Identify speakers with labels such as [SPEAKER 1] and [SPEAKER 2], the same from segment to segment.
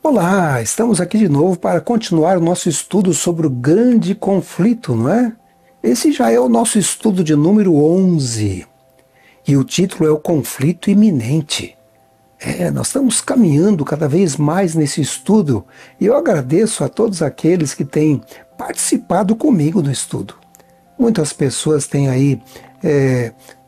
[SPEAKER 1] Olá, estamos aqui de novo para continuar o nosso estudo sobre o grande conflito, não é? Esse já é o nosso estudo de número 11 e o título é o conflito iminente. Nós estamos caminhando cada vez mais nesse estudo e eu agradeço a todos aqueles que têm participado comigo no estudo. Muitas pessoas têm aí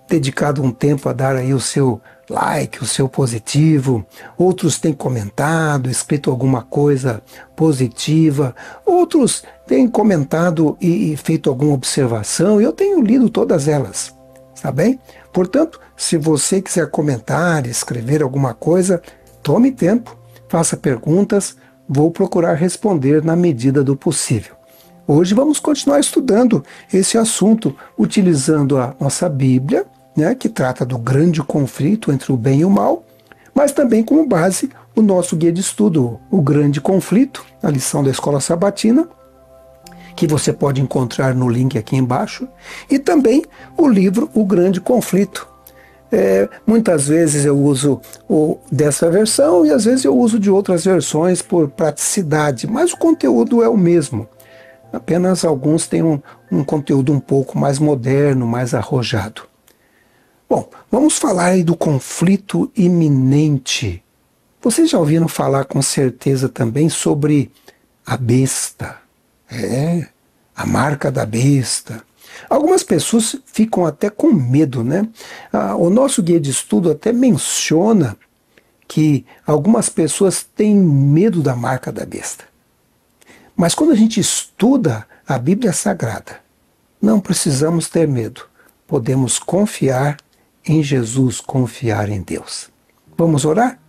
[SPEAKER 1] dedicado um tempo a dar aí o seu like, o seu positivo, outros têm comentado, escrito alguma coisa positiva, outros têm comentado e feito alguma observação, e eu tenho lido todas elas, está bem? Portanto, se você quiser comentar, escrever alguma coisa, tome tempo, faça perguntas, vou procurar responder na medida do possível. Hoje vamos continuar estudando esse assunto utilizando a nossa Bíblia, que trata do grande conflito entre o bem e o mal, mas também como base o nosso guia de estudo, o Grande Conflito, a lição da Escola Sabatina, que você pode encontrar no link aqui embaixo, e também o livro O Grande Conflito. Muitas vezes eu uso dessa versão e às vezes eu uso de outras versões por praticidade, mas o conteúdo é o mesmo. Apenas alguns têm um conteúdo um pouco mais moderno, mais arrojado. Bom, vamos falar aí do conflito iminente. Vocês já ouviram falar com certeza também sobre a besta. A marca da besta. Algumas pessoas ficam até com medo, né? O nosso guia de estudo até menciona que algumas pessoas têm medo da marca da besta. Mas quando a gente estuda a Bíblia Sagrada, não precisamos ter medo. Podemos confiar em Jesus, confiar em Deus. Vamos orar?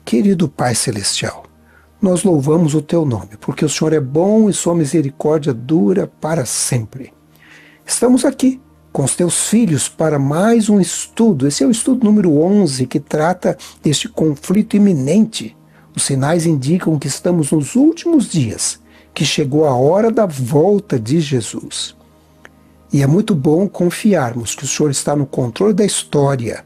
[SPEAKER 1] Querido Pai Celestial, nós louvamos o Teu nome, porque o Senhor é bom e Sua misericórdia dura para sempre. Estamos aqui com os Teus filhos para mais um estudo. Esse é o estudo número 11, que trata deste conflito iminente. Os sinais indicam que estamos nos últimos dias, que chegou a hora da volta de Jesus. E é muito bom confiarmos que o Senhor está no controle da história.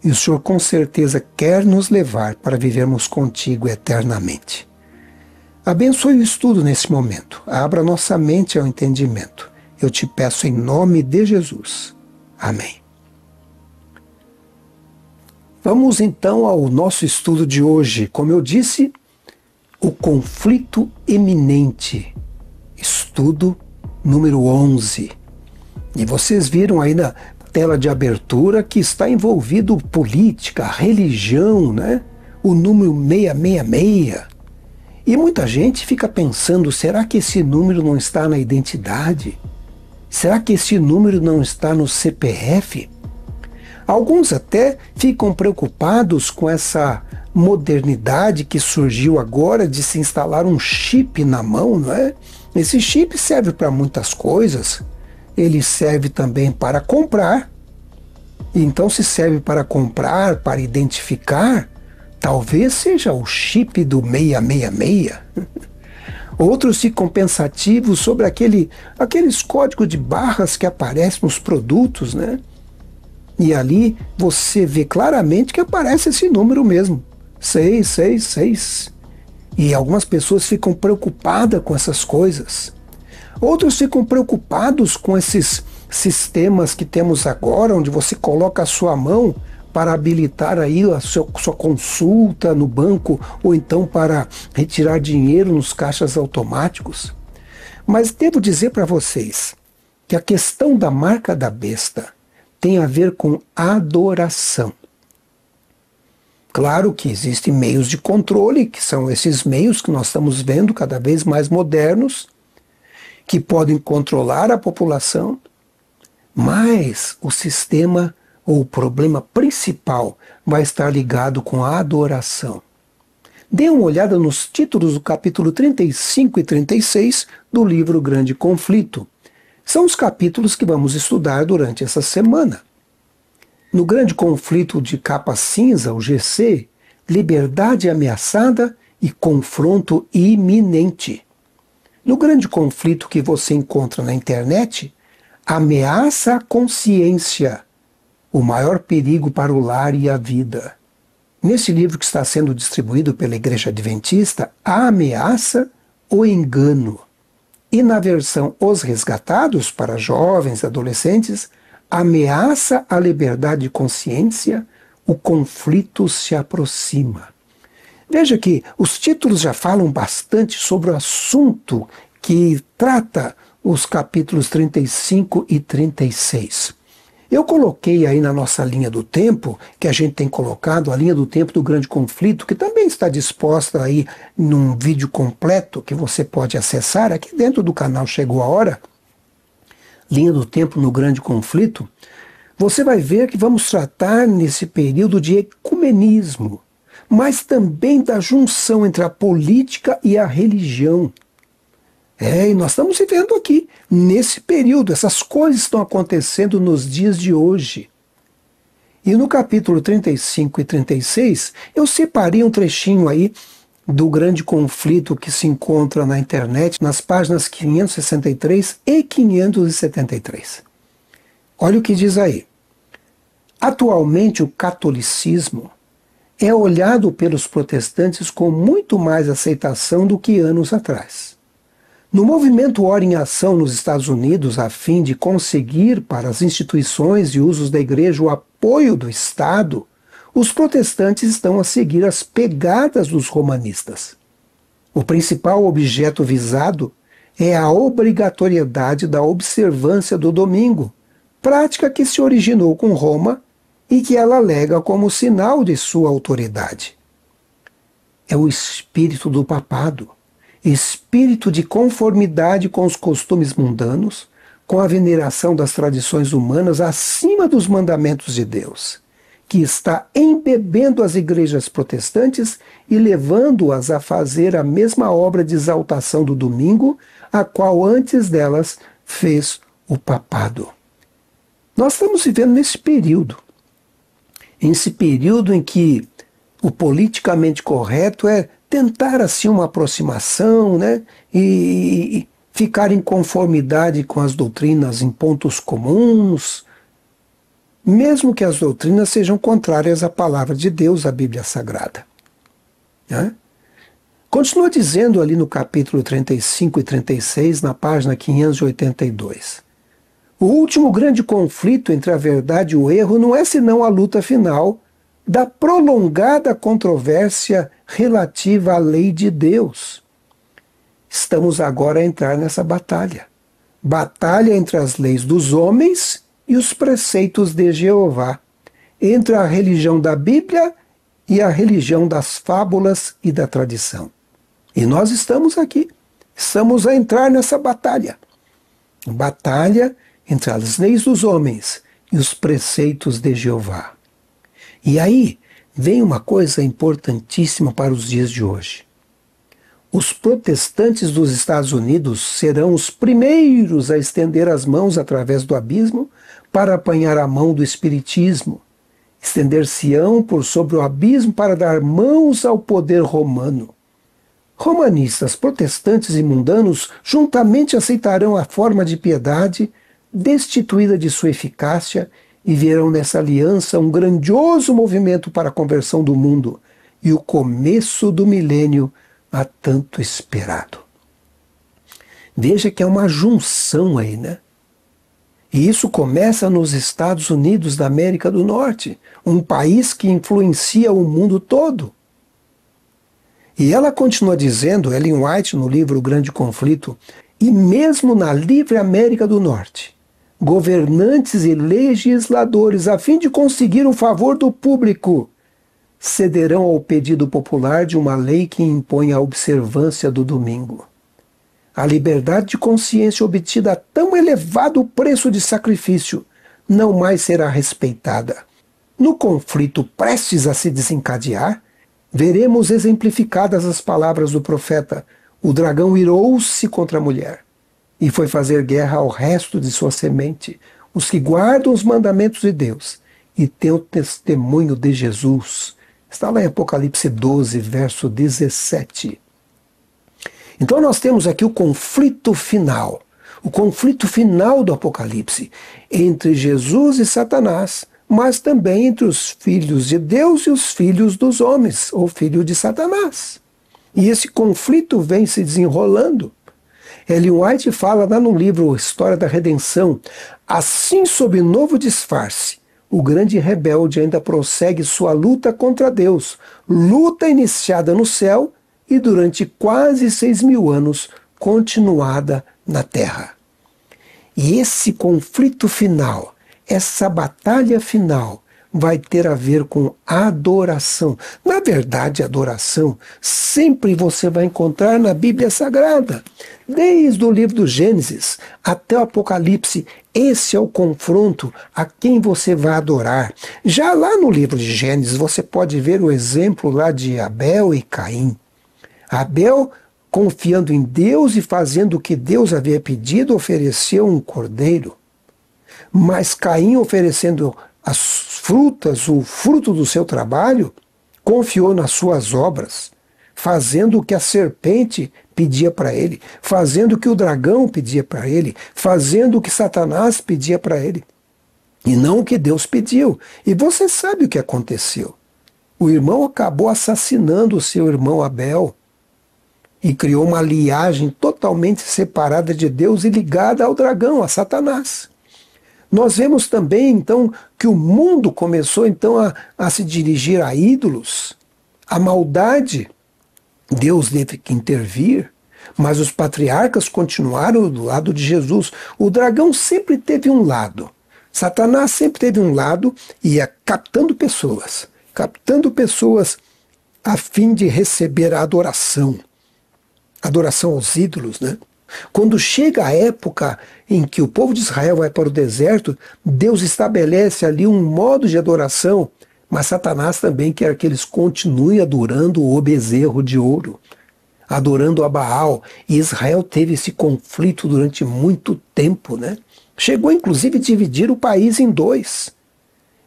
[SPEAKER 1] E o Senhor com certeza quer nos levar para vivermos contigo eternamente. Abençoe o estudo nesse momento. Abra nossa mente ao entendimento. Eu te peço em nome de Jesus. Amém. Vamos então ao nosso estudo de hoje. Como eu disse, o conflito iminente. Estudo número 11. E vocês viram aí na tela de abertura que está envolvido política, religião, né? O número 666. E muita gente fica pensando, será que esse número não está na identidade? Será que esse número não está no CPF? Alguns até ficam preocupados com essa modernidade que surgiu agora de se instalar um chip na mão, não é? Esse chip serve para muitas coisas. Ele serve também para comprar. Então, se serve para comprar, para identificar, talvez seja o chip do 666. Outros ficam pensativos sobre aqueles códigos de barras que aparecem nos produtos, né? E ali você vê claramente que aparece esse número mesmo, 666. E algumas pessoas ficam preocupadas com essas coisas. Outros ficam preocupados com esses sistemas que temos agora, onde você coloca a sua mão para habilitar aí a sua consulta no banco, ou então para retirar dinheiro nos caixas automáticos. Mas devo dizer para vocês que a questão da marca da besta tem a ver com adoração. Claro que existem meios de controle, que são esses meios que nós estamos vendo cada vez mais modernos, que podem controlar a população, mas o sistema ou o problema principal vai estar ligado com a adoração. Dê uma olhada nos títulos do capítulo 35 e 36 do livro Grande Conflito. São os capítulos que vamos estudar durante essa semana. No Grande Conflito de capa cinza, o GC, liberdade ameaçada e confronto iminente. No Grande Conflito que você encontra na internet, ameaça à consciência, o maior perigo para o lar e a vida. Nesse livro que está sendo distribuído pela Igreja Adventista, a ameaça, o engano. E na versão Os Resgatados, para jovens e adolescentes, ameaça à liberdade de consciência, o conflito se aproxima. Veja que os títulos já falam bastante sobre o assunto que trata os capítulos 35 e 36. Eu coloquei aí na nossa linha do tempo, que a gente tem colocado, a linha do tempo do grande conflito, que também está disposta aí num vídeo completo que você pode acessar aqui dentro do canal Chegou a Hora, linha do tempo no grande conflito. Você vai ver que vamos tratar nesse período de ecumenismo, mas também da junção entre a política e a religião. E nós estamos vivendo aqui, nesse período, essas coisas estão acontecendo nos dias de hoje. E no capítulo 35 e 36, eu separei um trechinho aí do grande conflito que se encontra na internet, nas páginas 563 e 573. Olha o que diz aí. Atualmente o catolicismo é olhado pelos protestantes com muito mais aceitação do que anos atrás. No movimento Ora em Ação nos Estados Unidos, a fim de conseguir para as instituições e usos da Igreja o apoio do Estado, os protestantes estão a seguir as pegadas dos romanistas. O principal objeto visado é a obrigatoriedade da observância do domingo, prática que se originou com Roma e que ela alega como sinal de sua autoridade. É o espírito do papado, espírito de conformidade com os costumes mundanos, com a veneração das tradições humanas acima dos mandamentos de Deus, que está embebendo as igrejas protestantes e levando-as a fazer a mesma obra de exaltação do domingo, a qual antes delas fez o papado. Nós estamos vivendo nesse período em que o politicamente correto é tentar assim uma aproximação, né, e ficar em conformidade com as doutrinas em pontos comuns, mesmo que as doutrinas sejam contrárias à palavra de Deus, à Bíblia Sagrada. Né? Continua dizendo ali no capítulo 35 e 36, na página 582. O último grande conflito entre a verdade e o erro não é senão a luta final da prolongada controvérsia relativa à lei de Deus. Estamos agora a entrar nessa batalha. Batalha entre as leis dos homens e os preceitos de Jeová, entre a religião da Bíblia e a religião das fábulas e da tradição. E nós estamos aqui, estamos a entrar nessa batalha. Batalha entre as leis dos homens e os preceitos de Jeová. E aí vem uma coisa importantíssima para os dias de hoje. Os protestantes dos Estados Unidos serão os primeiros a estender as mãos através do abismo para apanhar a mão do espiritismo. Estender-se-ão por sobre o abismo para dar mãos ao poder romano. Romanistas, protestantes e mundanos juntamente aceitarão a forma de piedade destituída de sua eficácia e verão nessa aliança um grandioso movimento para a conversão do mundo e o começo do milênio há tanto esperado. Veja que é uma junção aí, né? E isso começa nos Estados Unidos da América do Norte, um país que influencia o mundo todo. E ela continua dizendo, Ellen White, no livro O Grande Conflito, e mesmo na livre América do Norte, governantes e legisladores, a fim de conseguir o favor do público, cederão ao pedido popular de uma lei que impõe a observância do domingo. A liberdade de consciência obtida a tão elevado preço de sacrifício não mais será respeitada. No conflito prestes a se desencadear, veremos exemplificadas as palavras do profeta: o dragão irou-se contra a mulher e foi fazer guerra ao resto de sua semente, os que guardam os mandamentos de Deus e têm o testemunho de Jesus. Está lá em Apocalipse 12, verso 17. Então nós temos aqui o conflito final do Apocalipse entre Jesus e Satanás, mas também entre os filhos de Deus e os filhos dos homens, ou filho de Satanás. E esse conflito vem se desenrolando. Ellen White fala lá no livro História da Redenção: assim, sob novo disfarce, o grande rebelde ainda prossegue sua luta contra Deus, luta iniciada no céu e durante quase 6.000 anos continuada na terra. E esse conflito final, essa batalha final, vai ter a ver com adoração. Na verdade, adoração sempre você vai encontrar na Bíblia Sagrada. Desde o livro do Gênesis até o Apocalipse, esse é o confronto a quem você vai adorar. Já lá no livro de Gênesis, você pode ver o exemplo lá de Abel e Caim. Abel, confiando em Deus e fazendo o que Deus havia pedido, ofereceu um cordeiro. Mas Caim, oferecendo as frutas, o fruto do seu trabalho, confiou nas suas obras, fazendo o que a serpente pedia para ele, fazendo o que o dragão pedia para ele, fazendo o que Satanás pedia para ele, e não o que Deus pediu. E você sabe o que aconteceu. O irmão acabou assassinando o seu irmão Abel e criou uma linhagem totalmente separada de Deus e ligada ao dragão, a Satanás. Nós vemos também, então, que o mundo começou, então, a se dirigir a ídolos. A maldade, Deus teve que intervir, mas os patriarcas continuaram do lado de Jesus. O dragão sempre teve um lado. Satanás sempre teve um lado e ia captando pessoas a fim de receber a adoração aos ídolos, né? Quando chega a época em que o povo de Israel vai para o deserto, Deus estabelece ali um modo de adoração, mas Satanás também quer que eles continuem adorando o bezerro de ouro, adorando a Baal. E Israel teve esse conflito durante muito tempo, né? Chegou inclusive a dividir o país em dois.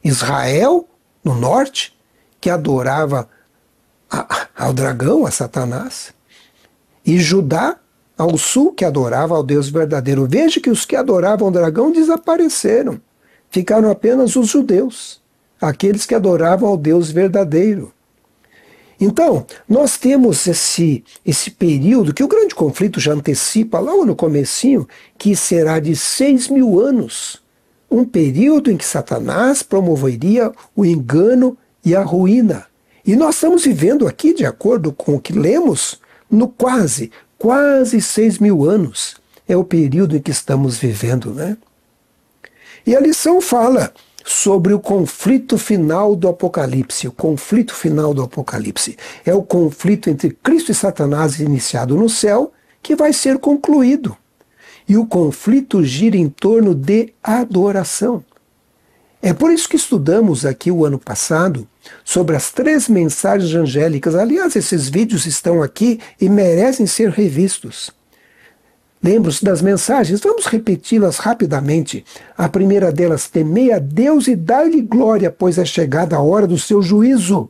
[SPEAKER 1] Israel, no norte, que adorava ao dragão, a Satanás, e Judá, ao sul, que adorava ao Deus verdadeiro. Veja que os que adoravam o dragão desapareceram. Ficaram apenas os judeus, aqueles que adoravam ao Deus verdadeiro. Então, nós temos esse período que o grande conflito já antecipa logo no comecinho, que será de 6.000 anos. Um período em que Satanás promoveria o engano e a ruína. E nós estamos vivendo aqui, de acordo com o que lemos, no quase 6.000 anos. É o período em que estamos vivendo, né? E a lição fala sobre o conflito final do Apocalipse. O conflito final do Apocalipse é o conflito entre Cristo e Satanás iniciado no céu, que vai ser concluído. E o conflito gira em torno de adoração. É por isso que estudamos aqui o ano passado sobre as 3 mensagens angélicas. Aliás, esses vídeos estão aqui e merecem ser revistos. Lembram-se das mensagens? Vamos repeti-las rapidamente. A primeira delas: temei a Deus e dai-lhe glória, pois é chegada a hora do seu juízo.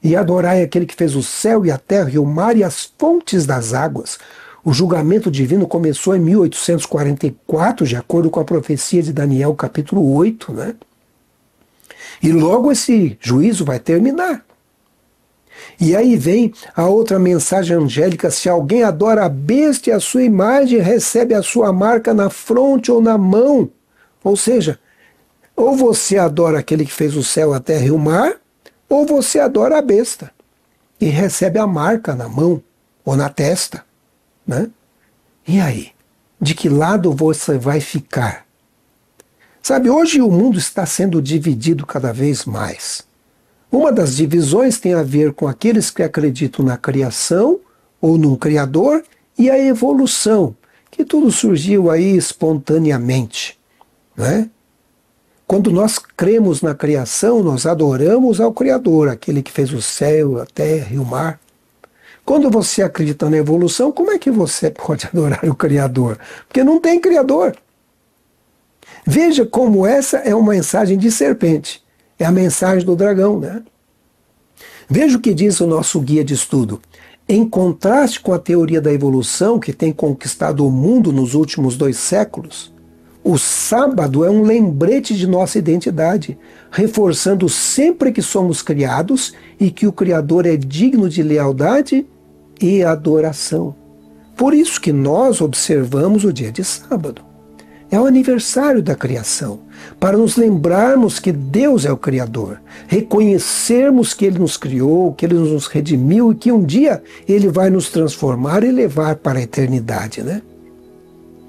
[SPEAKER 1] E adorai aquele que fez o céu e a terra e o mar e as fontes das águas. O julgamento divino começou em 1844, de acordo com a profecia de Daniel, capítulo 8, né? E logo esse juízo vai terminar. E aí vem a outra mensagem angélica: se alguém adora a besta e a sua imagem, recebe a sua marca na fronte ou na mão. Ou seja, ou você adora aquele que fez o céu, a terra e o mar, ou você adora a besta e recebe a marca na mão ou na testa, né? E aí? De que lado você vai ficar? Sabe, hoje o mundo está sendo dividido cada vez mais. Uma das divisões tem a ver com aqueles que acreditam na criação ou num criador e a evolução, que tudo surgiu aí espontaneamente, né? Quando nós cremos na criação, nós adoramos ao Criador, aquele que fez o céu, a terra e o mar. Quando você acredita na evolução, como é que você pode adorar o Criador? Porque não tem Criador. Veja como essa é uma mensagem de serpente. É a mensagem do dragão, né? Veja o que diz o nosso guia de estudo. Em contraste com a teoria da evolução que tem conquistado o mundo nos últimos 2 séculos, O sábado é um lembrete de nossa identidade, reforçando sempre que somos criados e que o Criador é digno de lealdade e adoração. Por isso que nós observamos o dia de sábado. É o aniversário da criação, para nos lembrarmos que Deus é o Criador, reconhecermos que Ele nos criou, que Ele nos redimiu e que um dia Ele vai nos transformar e levar para a eternidade, né?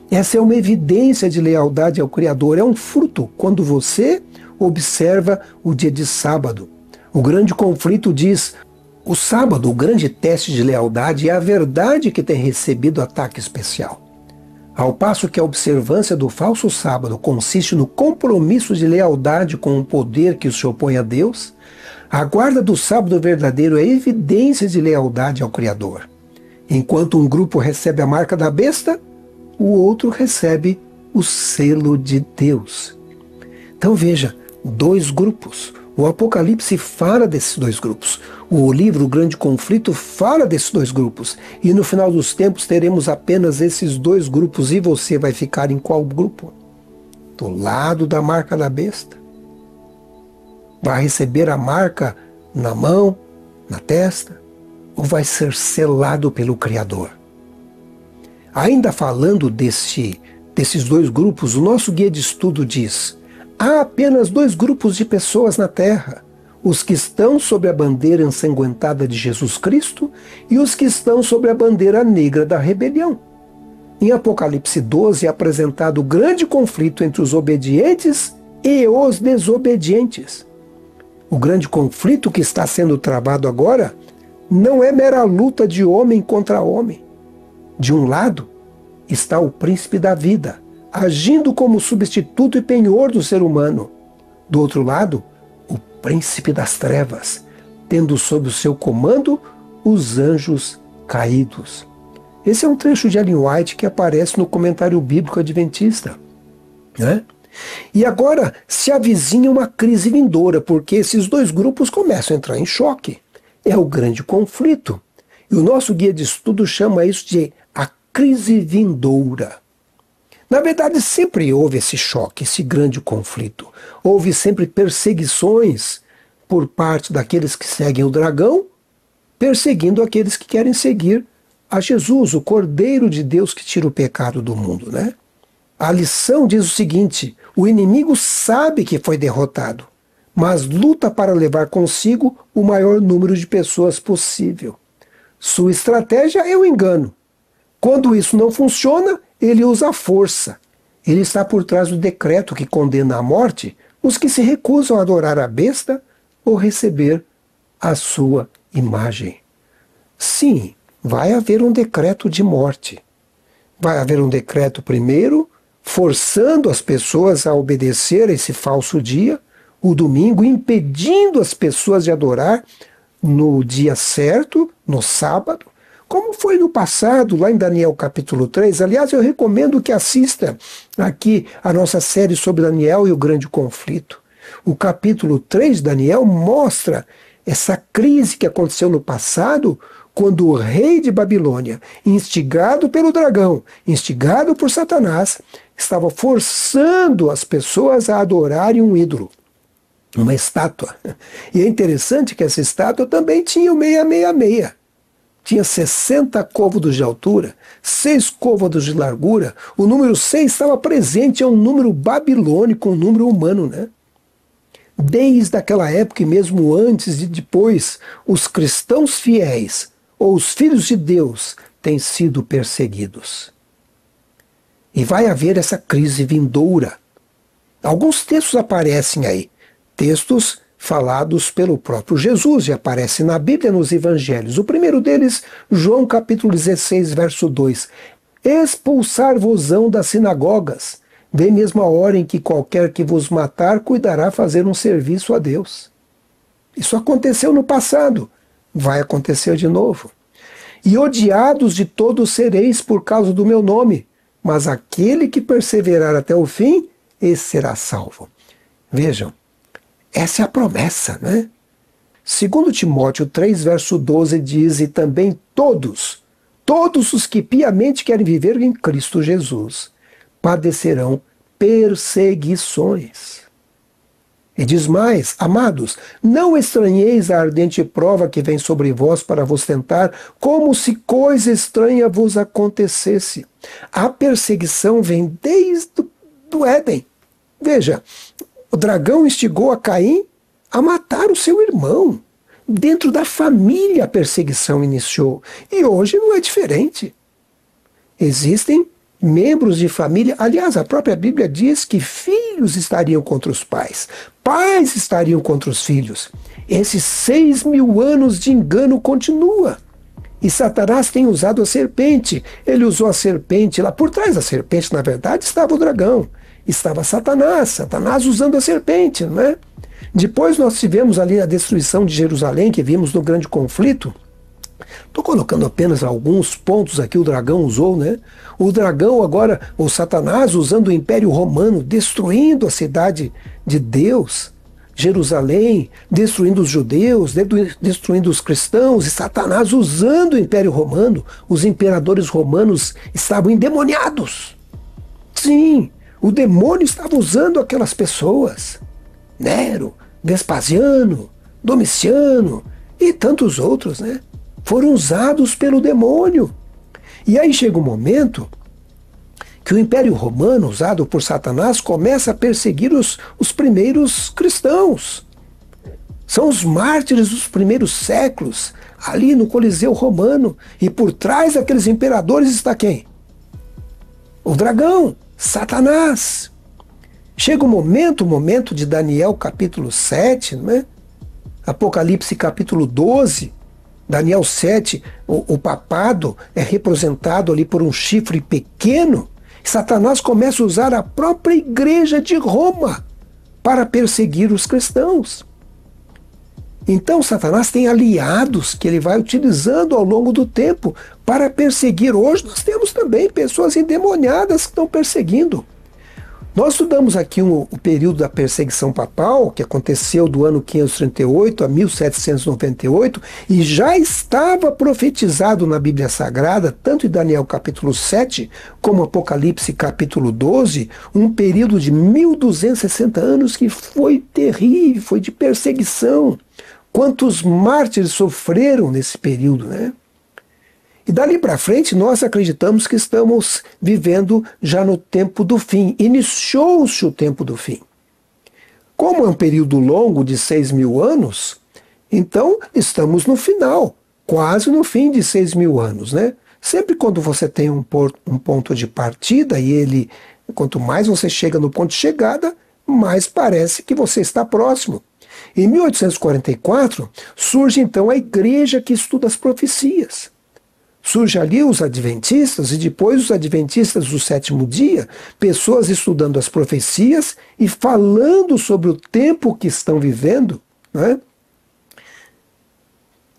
[SPEAKER 1] Essa é uma evidência de lealdade ao Criador, é um fruto quando você observa o dia de sábado. O grande conflito diz: o sábado, o grande teste de lealdade, é a verdade que tem recebido ataque especial. Ao passo que a observância do falso sábado consiste no compromisso de lealdade com o poder que se opõe a Deus, a guarda do sábado verdadeiro é evidência de lealdade ao Criador. Enquanto um grupo recebe a marca da besta, o outro recebe o selo de Deus. Então veja, dois grupos. O Apocalipse fala desses dois grupos. O livro O Grande Conflito fala desses dois grupos. E no final dos tempos teremos apenas esses dois grupos. E você vai ficar em qual grupo? Do lado da marca da besta? Vai receber a marca na mão, na testa? Ou vai ser selado pelo Criador? Ainda falando desses dois grupos, o nosso guia de estudo diz: há apenas dois grupos de pessoas na Terra, os que estão sob a bandeira ensanguentada de Jesus Cristo e os que estão sob a bandeira negra da rebelião. Em Apocalipse 12 é apresentado o grande conflito entre os obedientes e os desobedientes. O grande conflito que está sendo travado agora não é mera luta de homem contra homem. De um lado está o príncipe da vida, agindo como substituto e penhor do ser humano. Do outro lado, o príncipe das trevas, tendo sob o seu comando os anjos caídos. Esse é um trecho de Ellen White que aparece no Comentário Bíblico Adventista, né? E agora se avizinha uma crise vindoura, porque esses dois grupos começam a entrar em choque. É o grande conflito. E o nosso guia de estudo chama isso de a crise vindoura. Na verdade, sempre houve esse choque, esse grande conflito. Houve sempre perseguições por parte daqueles que seguem o dragão, perseguindo aqueles que querem seguir a Jesus, o Cordeiro de Deus que tira o pecado do mundo, né? A lição diz o seguinte: o inimigo sabe que foi derrotado, mas luta para levar consigo o maior número de pessoas possível. Sua estratégia é o engano. Quando isso não funciona, ele usa a força. Ele está por trás do decreto que condena à morte os que se recusam a adorar a besta ou receber a sua imagem. Sim, vai haver um decreto de morte. Vai haver um decreto primeiro, forçando as pessoas a obedecer a esse falso dia, o domingo, impedindo as pessoas de adorar no dia certo, no sábado, como foi no passado, lá em Daniel capítulo 3. Aliás, eu recomendo que assista aqui a nossa série sobre Daniel e o grande conflito. O capítulo 3 de Daniel mostra essa crise que aconteceu no passado, quando o rei de Babilônia, instigado pelo dragão, instigado por Satanás, estava forçando as pessoas a adorarem um ídolo, uma estátua. E é interessante que essa estátua também tinha o 666. Tinha 60 côvados de altura, 6 côvados de largura. O número 6 estava presente, é um número babilônico, um número humano, né? Desde aquela época e mesmo antes e depois, os cristãos fiéis, ou os filhos de Deus, têm sido perseguidos. E vai haver essa crise vindoura. Alguns textos aparecem aí, textos falados pelo próprio Jesus, e aparece na Bíblia, nos Evangelhos. O primeiro deles, João capítulo 16, verso 2. Expulsar-vos-ão das sinagogas, vem mesmo a hora em que qualquer que vos matar cuidará fazer um serviço a Deus. Isso aconteceu no passado, vai acontecer de novo. E odiados de todos sereis por causa do meu nome, mas aquele que perseverar até o fim, esse será salvo. Vejam, essa é a promessa, né? Segundo Timóteo 3, verso 12 diz: e também todos os que piamente querem viver em Cristo Jesus, padecerão perseguições. E diz mais: amados, não estranheis a ardente prova que vem sobre vós para vos tentar, como se coisa estranha vos acontecesse. A perseguição vem desde do Éden. Veja, o dragão instigou a Caim a matar o seu irmão. Dentro da família a perseguição iniciou. E hoje não é diferente. Existem membros de família, aliás, a própria Bíblia diz que filhos estariam contra os pais, pais estariam contra os filhos. Esses 6.000 anos de engano continua. E Satanás tem usado a serpente. Ele usou a serpente, lá por trás da serpente, na verdade, estava o dragão. Estava Satanás usando a serpente, não é? Depois nós tivemos ali a destruição de Jerusalém, que vimos no grande conflito. Estou colocando apenas alguns pontos aqui, o dragão usou, né? O dragão agora, o Satanás usando o Império Romano, destruindo a cidade de Deus, Jerusalém, destruindo os judeus, destruindo os cristãos, e Satanás usando o Império Romano. Os imperadores romanos estavam endemoniados. Sim, o demônio estava usando aquelas pessoas. Nero, Vespasiano, Domiciano e tantos outros, né? Foram usados pelo demônio. E aí chega um momento que o Império Romano, usado por Satanás, começa a perseguir os primeiros cristãos. São os mártires dos primeiros séculos, ali no Coliseu Romano. E por trás daqueles imperadores está quem? O dragão, Satanás. Chega o momento de Daniel capítulo 7, né? Apocalipse capítulo 12, Daniel 7, o papado é representado ali por um chifre pequeno. Satanás começa a usar a própria igreja de Roma para perseguir os cristãos. Então Satanás tem aliados que ele vai utilizando ao longo do tempo para perseguir. Hoje nós temos também pessoas endemoniadas que estão perseguindo. Nós estudamos aqui o período da perseguição papal, que aconteceu do ano 538 a 1798, e já estava profetizado na Bíblia Sagrada, tanto em Daniel capítulo 7, como Apocalipse capítulo 12, um período de 1260 anos que foi terrível, foi de perseguição. Quantos mártires sofreram nesse período, né? E dali para frente nós acreditamos que estamos vivendo já no tempo do fim. Iniciou-se o tempo do fim. Como é um período longo de 6.000 anos, então estamos no final, quase no fim de 6.000 anos, né? Sempre quando você tem um ponto de partida e ele, quanto mais você chega no ponto de chegada, mais parece que você está próximo. Em 1844 surge então a igreja que estuda as profecias. Surge ali os adventistas e depois os adventistas do sétimo dia, pessoas estudando as profecias e falando sobre o tempo que estão vivendo, né?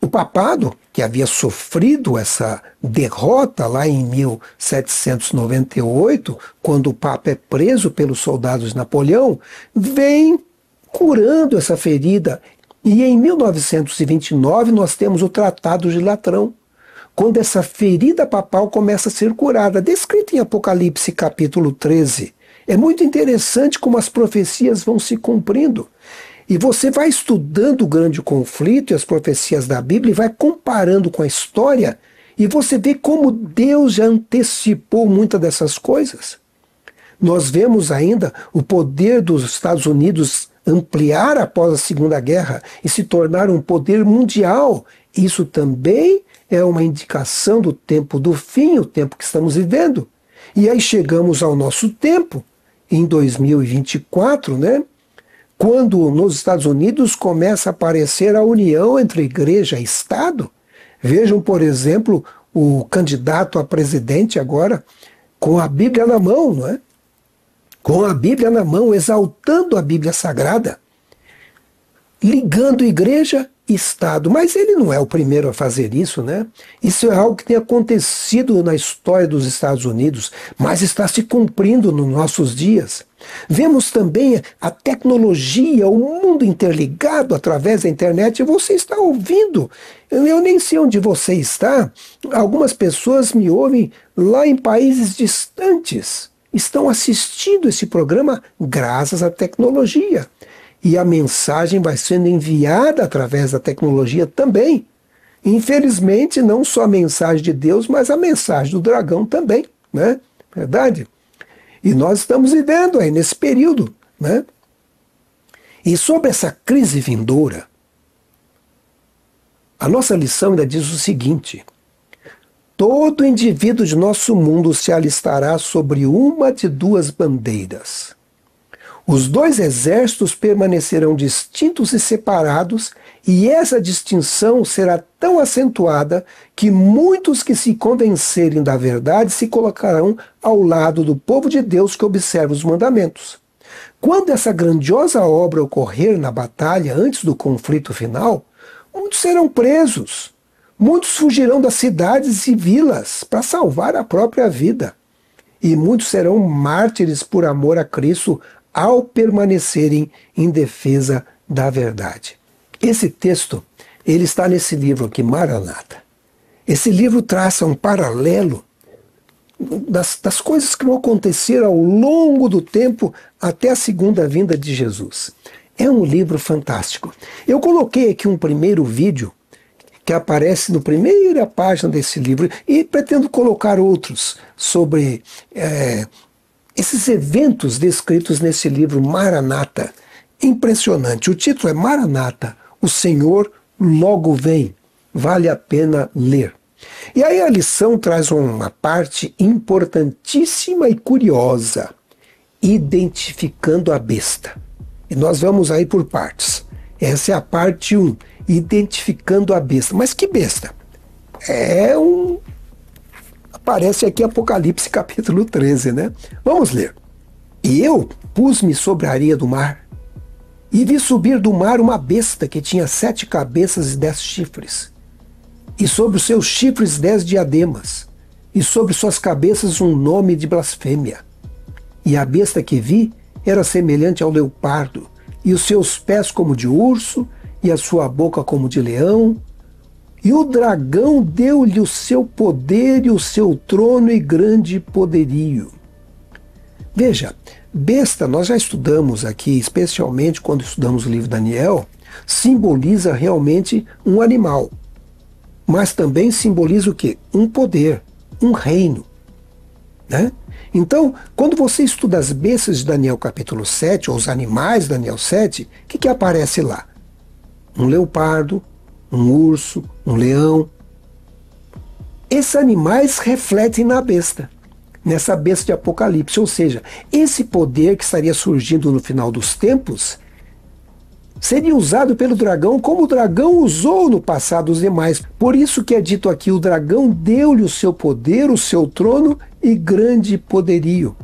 [SPEAKER 1] O papado, que havia sofrido essa derrota lá em 1798, quando o Papa é preso pelos soldados de Napoleão, vem curando essa ferida. E em 1929 nós temos o Tratado de Latrão, quando essa ferida papal começa a ser curada, descrita em Apocalipse capítulo 13. É muito interessante como as profecias vão se cumprindo. E você vai estudando o grande conflito e as profecias da Bíblia e vai comparando com a história e você vê como Deus já antecipou muitas dessas coisas. Nós vemos ainda o poder dos Estados Unidos ampliar após a Segunda Guerra e se tornar um poder mundial. Isso também é uma indicação do tempo do fim, o tempo que estamos vivendo. E aí chegamos ao nosso tempo, em 2024, né? Quando nos Estados Unidos começa a aparecer a união entre igreja e Estado. Vejam, por exemplo, o candidato a presidente agora com a Bíblia na mão, não é? Com a Bíblia na mão, exaltando a Bíblia Sagrada, ligando igreja e Estado. Mas ele não é o primeiro a fazer isso, né? Isso é algo que tem acontecido na história dos Estados Unidos, mas está se cumprindo nos nossos dias. Vemos também a tecnologia, o mundo interligado através da internet, e você está ouvindo. Eu nem sei onde você está. Algumas pessoas me ouvem lá em países distantes. estão assistindo esse programa graças à tecnologia. E a mensagem vai sendo enviada através da tecnologia também. Infelizmente, não só a mensagem de Deus, mas a mensagem do dragão também, né? Verdade? E nós estamos vivendo aí nesse período, né? E sobre essa crise vindoura, a nossa lição ainda diz o seguinte: todo indivíduo de nosso mundo se alistará sobre uma de duas bandeiras. Os dois exércitos permanecerão distintos e separados, e essa distinção será tão acentuada que muitos que se convencerem da verdade se colocarão ao lado do povo de Deus que observa os mandamentos. Quando essa grandiosa obra ocorrer na batalha antes do conflito final, muitos serão presos, muitos fugirão das cidades e vilas para salvar a própria vida, e muitos serão mártires por amor a Cristo ao permanecerem em defesa da verdade. Esse texto, ele está nesse livro aqui, Maranata. Esse livro traça um paralelo das coisas que vão acontecer ao longo do tempo até a segunda vinda de Jesus. É um livro fantástico. Eu coloquei aqui um primeiro vídeo que aparece na primeira página desse livro e pretendo colocar outros sobre esses eventos descritos nesse livro Maranata. Impressionante. O título é Maranata, o Senhor logo vem. Vale a pena ler. E aí a lição traz uma parte importantíssima e curiosa: identificando a besta. E nós vamos aí por partes. Essa é a parte 1, identificando a besta. Mas que besta? Aparece aqui Apocalipse capítulo 13, né? Vamos ler. E eu pus-me sobre a areia do mar, e vi subir do mar uma besta que tinha 7 cabeças e 10 chifres, e sobre os seus chifres 10 diademas, e sobre suas cabeças um nome de blasfêmia. E a besta que vi era semelhante ao leopardo, e os seus pés como de urso, e a sua boca como de leão. E o dragão deu-lhe o seu poder e o seu trono e grande poderio. Veja, besta, nós já estudamos aqui, especialmente quando estudamos o livro de Daniel, simboliza realmente um animal. Mas também simboliza o quê? Um poder, um reino, né? Então, quando você estuda as bestas de Daniel capítulo 7, ou os animais de Daniel 7, o que aparece lá? Um leopardo, um urso, um leão. Esses animais refletem na besta, nessa besta de Apocalipse. Ou seja, esse poder que estaria surgindo no final dos tempos seria usado pelo dragão como o dragão usou no passado os demais. Por isso que é dito aqui, o dragão deu-lhe o seu poder, o seu trono e grande poderio.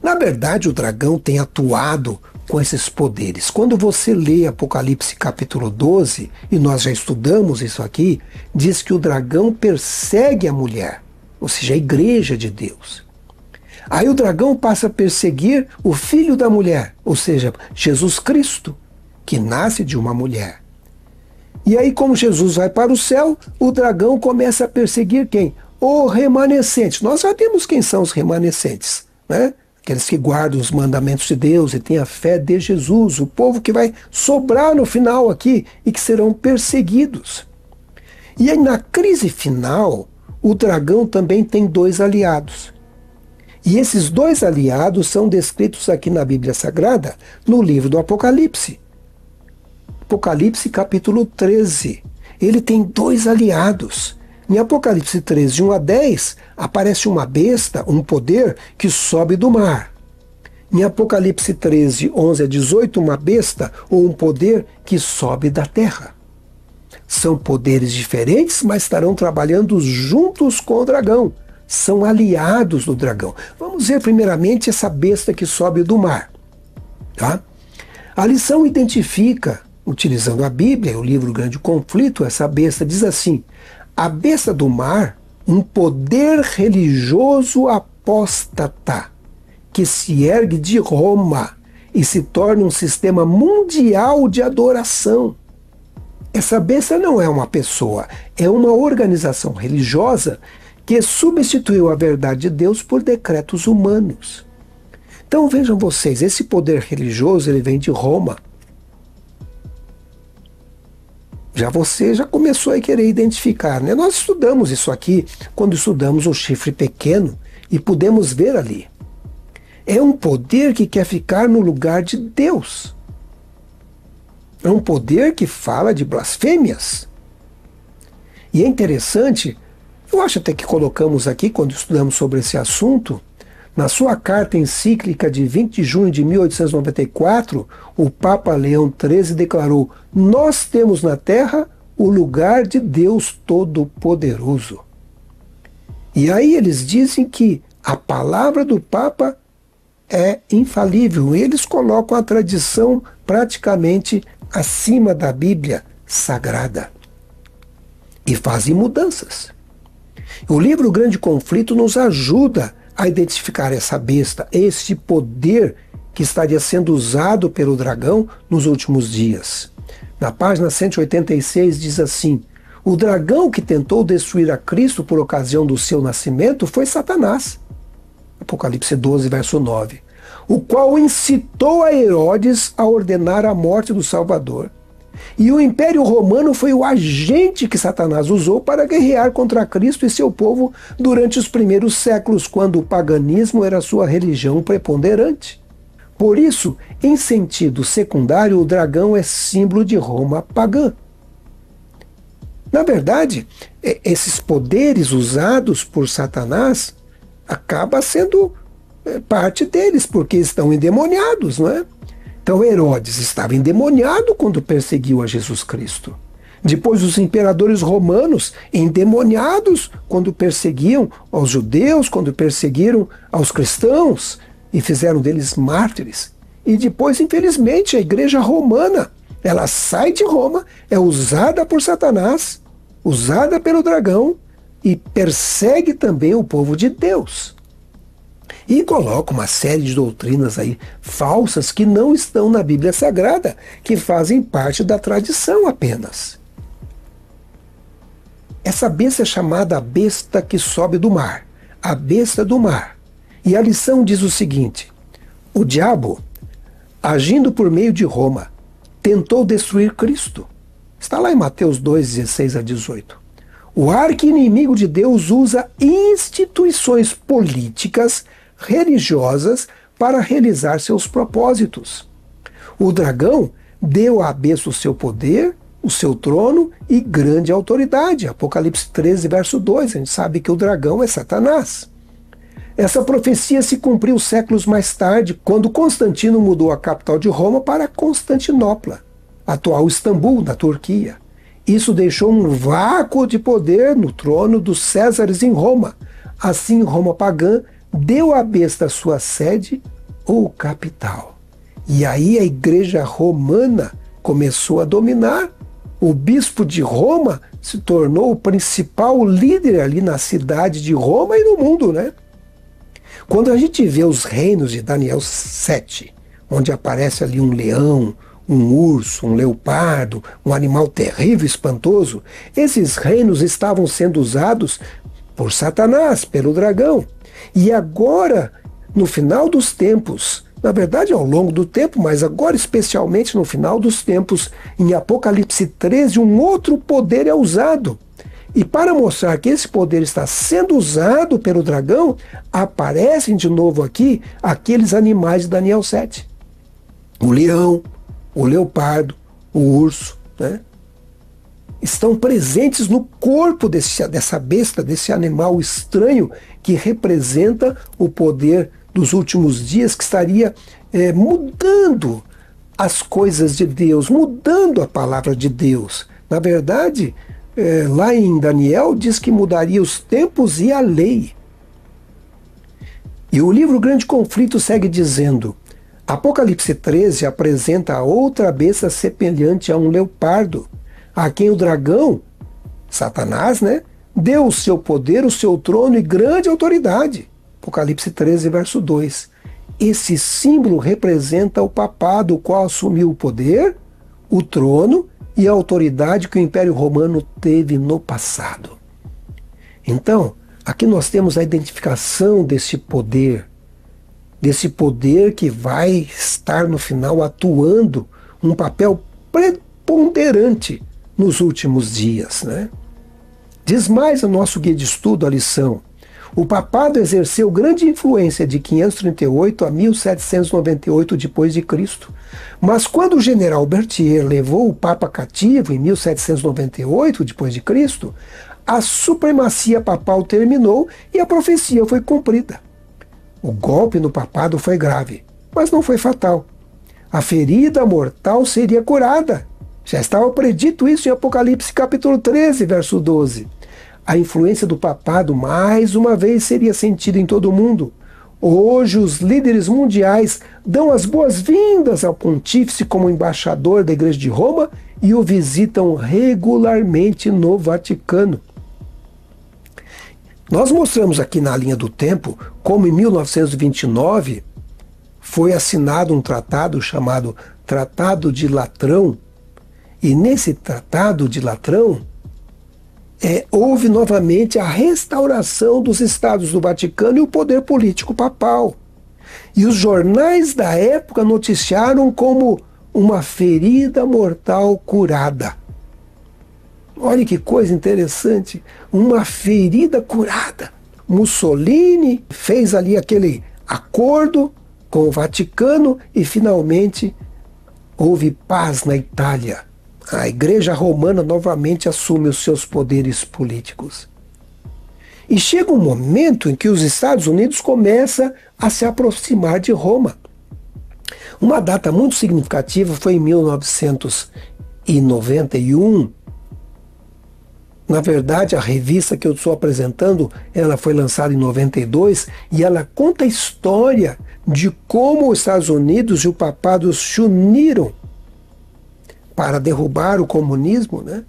[SPEAKER 1] Na verdade, o dragão tem atuado com esses poderes. Quando você lê Apocalipse capítulo 12, e nós já estudamos isso aqui, diz que o dragão persegue a mulher, ou seja, a igreja de Deus. Aí o dragão passa a perseguir o filho da mulher, ou seja, Jesus Cristo, que nasce de uma mulher. E aí, como Jesus vai para o céu, o dragão começa a perseguir quem? O remanescente. Nós já temos quem são os remanescentes, né? Aqueles que guardam os mandamentos de Deus e têm a fé de Jesus, o povo que vai sobrar no final aqui e que serão perseguidos. E aí, na crise final, o dragão também tem 2 aliados. E esses 2 aliados são descritos aqui na Bíblia Sagrada, no livro do Apocalipse. Apocalipse capítulo 13. Ele tem 2 aliados. Em Apocalipse 13, de 1 a 10, aparece uma besta, um poder que sobe do mar. Em Apocalipse 13, 11 a 18, uma besta ou um poder que sobe da terra. São poderes diferentes, mas estarão trabalhando juntos com o dragão. São aliados do dragão. Vamos ver primeiramente essa besta que sobe do mar. Tá? A lição identifica, utilizando a Bíblia, o livro Grande Conflito, essa besta diz assim: a besta do mar, um poder religioso apóstata, que se ergue de Roma e se torna um sistema mundial de adoração. Essa besta não é uma pessoa, é uma organização religiosa que substituiu a verdade de Deus por decretos humanos. Então vejam vocês, esse poder religioso ele vem de Roma. Você já começou a querer identificar, né? Nós estudamos isso aqui quando estudamos o chifre pequeno e pudemos ver ali. É um poder que quer ficar no lugar de Deus. É um poder que fala de blasfêmias. E é interessante, eu acho até que colocamos aqui, quando estudamos sobre esse assunto, na sua carta encíclica de 20 de junho de 1894, o Papa Leão XIII declarou: nós temos na Terra o lugar de Deus Todo-Poderoso. E aí eles dizem que a palavra do Papa é infalível. Eles colocam a tradição praticamente acima da Bíblia Sagrada. E fazem mudanças. O livro O Grande Conflito nos ajuda a identificar essa besta, esse poder que estaria sendo usado pelo dragão nos últimos dias. Na página 186 diz assim: o dragão que tentou destruir a Cristo por ocasião do seu nascimento foi Satanás. Apocalipse 12, verso 9. O qual incitou a Herodes a ordenar a morte do Salvador. E o Império Romano foi o agente que Satanás usou para guerrear contra Cristo e seu povo durante os primeiros séculos, quando o paganismo era sua religião preponderante. Por isso, em sentido secundário, o dragão é símbolo de Roma pagã. Na verdade, esses poderes usados por Satanás acabam sendo parte deles, porque estão endemoniados, não é? Então Herodes estava endemoniado quando perseguiu a Jesus Cristo. Depois os imperadores romanos endemoniados quando perseguiam aos judeus, quando perseguiram aos cristãos e fizeram deles mártires. E depois, infelizmente, a igreja romana, ela sai de Roma, é usada por Satanás, usada pelo dragão e persegue também o povo de Deus. E coloca uma série de doutrinas aí falsas que não estão na Bíblia Sagrada, que fazem parte da tradição apenas. Essa besta é chamada a besta que sobe do mar, a besta do mar. E a lição diz o seguinte: o diabo, agindo por meio de Roma, tentou destruir Cristo. Está lá em Mateus 2, 16 a 18. O arqui-inimigo de Deus usa instituições políticas, religiosas, para realizar seus propósitos. O dragão deu à besta o seu poder, o seu trono e grande autoridade. Apocalipse 13, verso 2. A gente sabe que o dragão é Satanás. Essa profecia se cumpriu séculos mais tarde, quando Constantino mudou a capital de Roma para Constantinopla, atual Istambul, na Turquia. Isso deixou um vácuo de poder no trono dos Césares em Roma. Assim, Roma pagã deu à besta sua sede ou capital. E aí a igreja romana começou a dominar. O bispo de Roma se tornou o principal líder ali na cidade de Roma e no mundo, né? Quando a gente vê os reinos de Daniel 7, onde aparece ali um leão, um urso, um leopardo, um animal terrível, espantoso, esses reinos estavam sendo usados por Satanás, pelo dragão. E agora, no final dos tempos, na verdade ao longo do tempo, mas agora especialmente no final dos tempos, em Apocalipse 13, um outro poder é usado. E para mostrar que esse poder está sendo usado pelo dragão, aparecem de novo aqui aqueles animais de Daniel 7. O leão, o leopardo, o urso, né? Estão presentes no corpo dessa besta, desse animal estranho que representa o poder dos últimos dias, que estaria mudando as coisas de Deus, mudando a palavra de Deus. Na verdade, lá em Daniel diz que mudaria os tempos e a lei. E o livro Grande Conflito segue dizendo: Apocalipse 13 apresenta outra besta semelhante a um leopardo, a quem o dragão, Satanás, né, deu o seu poder, o seu trono e grande autoridade. Apocalipse 13, verso 2. Esse símbolo representa o papado, o qual assumiu o poder, o trono e a autoridade que o Império Romano teve no passado. Então, Aqui nós temos a identificação desse poder que vai estar no final atuando um papel preponderante nos últimos dias, né? Diz mais o nosso guia de estudo, a lição. O papado exerceu grande influência de 538 a 1798 d.C., mas quando o general Berthier levou o papa cativo em 1798 d.C., a supremacia papal terminou e a profecia foi cumprida. O golpe no papado foi grave, mas não foi fatal. A ferida mortal seria curada. Já estava predito isso em Apocalipse capítulo 13, verso 12. A influência do papado mais uma vez seria sentida em todo o mundo. Hoje os líderes mundiais dão as boas-vindas ao pontífice como embaixador da Igreja de Roma e o visitam regularmente no Vaticano. Nós mostramos aqui na linha do tempo como em 1929 foi assinado um tratado chamado Tratado de Latrão, e nesse Tratado de Latrão houve novamente a restauração dos Estados do Vaticano e o poder político papal. E os jornais da época noticiaram como uma ferida mortal curada. Olha que coisa interessante, uma ferida curada. Mussolini fez ali aquele acordo com o Vaticano e finalmente houve paz na Itália. A Igreja Romana novamente assume os seus poderes políticos. E chega um momento em que os Estados Unidos começam a se aproximar de Roma. Uma data muito significativa foi em 1991. Na verdade, a revista que eu estou apresentando, ela foi lançada em 92 e ela conta a história de como os Estados Unidos e o papado se uniram para derrubar o comunismo, né?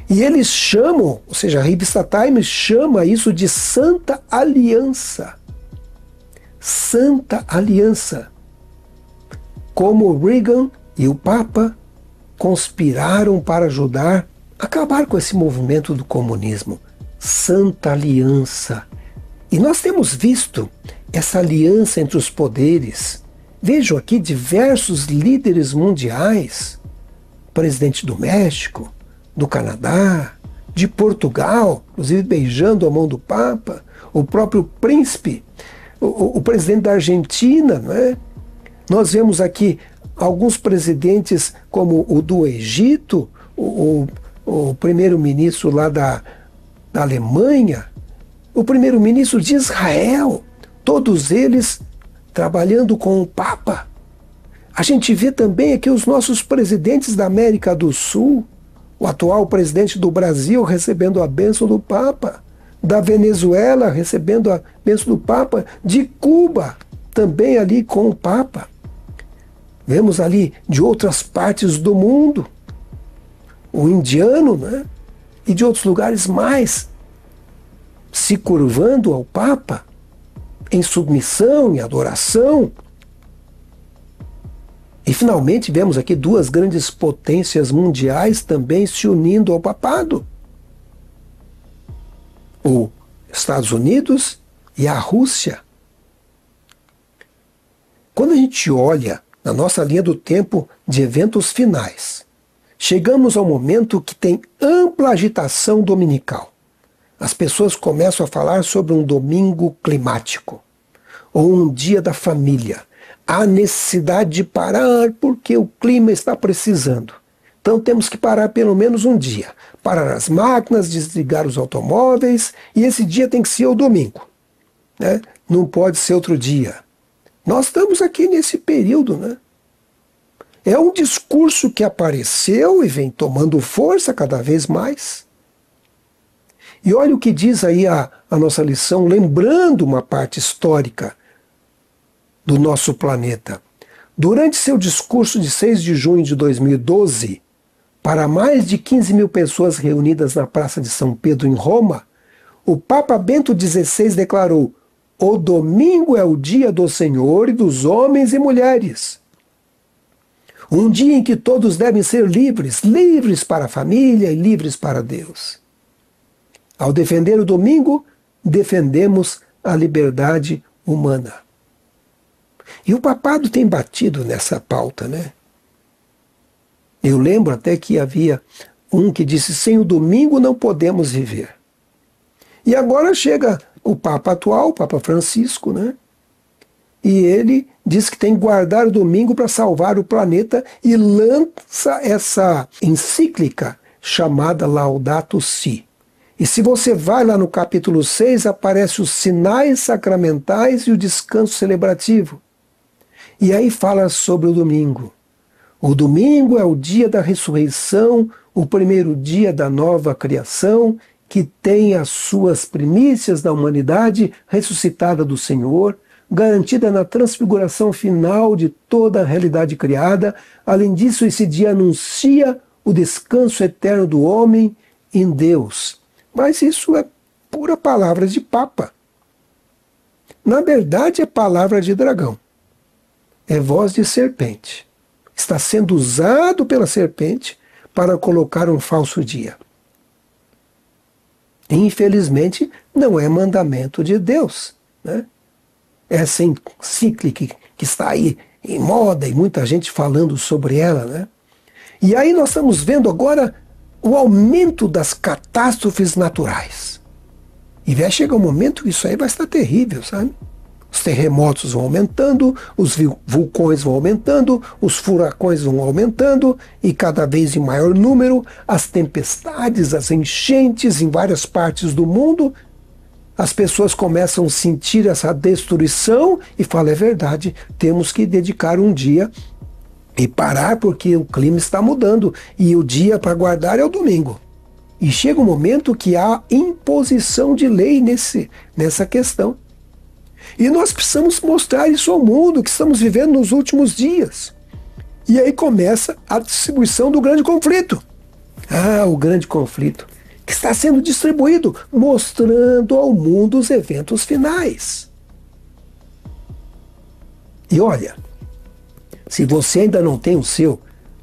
[SPEAKER 1] E eles chamam, ou seja, a revista Time chama isso de Santa Aliança. Santa Aliança. Como Reagan e o Papa conspiraram para ajudar a acabar com esse movimento do comunismo. Santa Aliança. E nós temos visto essa aliança entre os poderes. Vejo aqui diversos líderes mundiais, presidente do México, do Canadá, de Portugal, inclusive beijando a mão do Papa, o próprio príncipe, o presidente da Argentina, não é? Nós vemos aqui alguns presidentes como o do Egito, o primeiro-ministro lá da Alemanha, o primeiro-ministro de Israel, todos eles trabalhando com o Papa. A gente vê também aqui os nossos presidentes da América do Sul, o atual presidente do Brasil recebendo a bênção do Papa, da Venezuela recebendo a bênção do Papa, de Cuba também ali com o Papa. Vemos ali de outras partes do mundo, o indiano, né? E de outros lugares mais, se curvando ao Papa, em submissão, em adoração. E finalmente vemos aqui duas grandes potências mundiais também se unindo ao papado. Os Estados Unidos e a Rússia. Quando a gente olha na nossa linha do tempo de eventos finais, chegamos ao momento que tem ampla agitação dominical. As pessoas começam a falar sobre um domingo climático, ou um dia da família. Há necessidade de parar porque o clima está precisando. Então temos que parar pelo menos um dia. Parar as máquinas, desligar os automóveis, e esse dia tem que ser o domingo, né? Não pode ser outro dia. Nós estamos aqui nesse período, né? É um discurso que apareceu e vem tomando força cada vez mais. E olha o que diz aí a nossa lição, lembrando uma parte histórica do nosso planeta. Durante seu discurso de 6 de junho de 2012, para mais de 15 mil pessoas reunidas na Praça de São Pedro, em Roma, o Papa Bento XVI declarou: "O domingo é o dia do Senhor e dos homens e mulheres. Um dia em que todos devem ser livres, livres para a família e livres para Deus." Ao defender o domingo, defendemos a liberdade humana. E o papado tem batido nessa pauta, né? Eu lembro até que havia um que disse: sem o domingo não podemos viver. E agora chega o Papa atual, o Papa Francisco, né? E ele diz que tem que guardar o domingo para salvar o planeta e lança essa encíclica chamada Laudato Si. E se você vai lá no capítulo 6, aparece os sinais sacramentais e o descanso celebrativo. E aí fala sobre o domingo. O domingo é o dia da ressurreição, o primeiro dia da nova criação, que tem as suas primícias da humanidade ressuscitada do Senhor, garantida na transfiguração final de toda a realidade criada. Além disso, esse dia anuncia o descanso eterno do homem em Deus. Mas isso é pura palavra de papa. Na verdade, é palavra de dragão. É voz de serpente. Está sendo usado pela serpente para colocar um falso dia. Infelizmente, não é mandamento de Deus, né? Essa encíclica que está aí em moda e muita gente falando sobre ela, né? E aí nós estamos vendo agora o aumento das catástrofes naturais. E vai chegar um momento que isso aí vai estar terrível, sabe? Os terremotos vão aumentando, os vulcões vão aumentando, os furacões vão aumentando, e cada vez em maior número, as tempestades, as enchentes em várias partes do mundo. As pessoas começam a sentir essa destruição e falam: é verdade, temos que dedicar um dia e parar porque o clima está mudando e o dia para guardar é o domingo. E chega um momento que há imposição de lei nessa questão. E nós precisamos mostrar isso ao mundo, que estamos vivendo nos últimos dias. E aí começa a distribuição do grande conflito. O grande conflito, que está sendo distribuído, mostrando ao mundo os eventos finais. E olha, se você ainda não tem o seu,